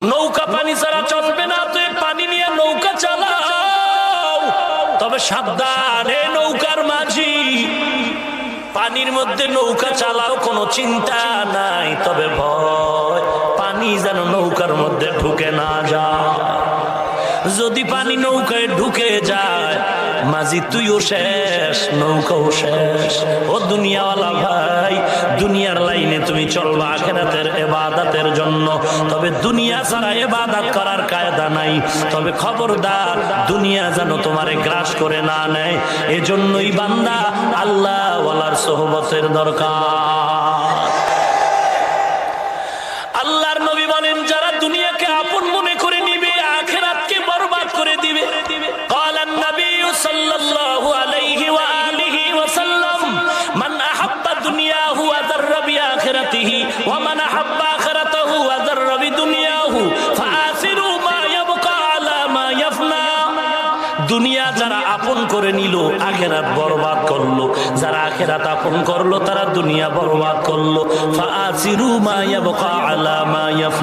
নৌকা পানি ছাড়া চলবে না, তুই পানি নিয়ে নৌকা চালাও, তবে সাবধান হে নৌকার মাঝি, পানির মধ্যে নৌকা চালাও, কোনো চিন্তা নাই, তবে ভয় পানি যেন নৌকার মধ্যে ঢুকে না যায়। যদি পানি নৌকায় ঢুকে যায় মাঝি তুইও শেষ, নৌকাও শেষ। ও দুনিয়াওয়ালা ভাই, দুনিয়ার লাইনে তুমি চলবা আখিরাতের ইবাদতের জন্য, তবে দুনিয়া ছাড়া ইবাদত করার কায়দা নাই। তবে খবরদার দুনিয়া যেন তোমারে গ্রাস করে না নেয়। এজন্যই বান্দা আল্লাহ ওয়ালার সোহবতের দরকার। আল্লাহর নবী বলেন, যারা দুনিয়াকে আপন মনে করে নিবে আখিরাতকে বরবাদ করে দিবে। ক্বালান নবী সাল্লাল্লাহু আলাইহি ওয়া আলিহি ওয়া সাল্লাম, মান আহাব্বা দুনিয়াহু ওয়া যাররা বিআখিরাতিহি ওয়া মান আহাব্বা আখিরাতাহু ওয়া যাররা বিদুনিয়াহু ফাআসিরু মা ইয়াবকা আলা মা ইয়াফনা। দুনিয়া যারা আপন করে নিল আখিরাত বরবাদ করলো, যারা আখিরাত আপন করলো তারা দুনিয়া বরবাদ করলো। ফাআসিরু মা ইয়াবকা আলা মা ইয়াফনা।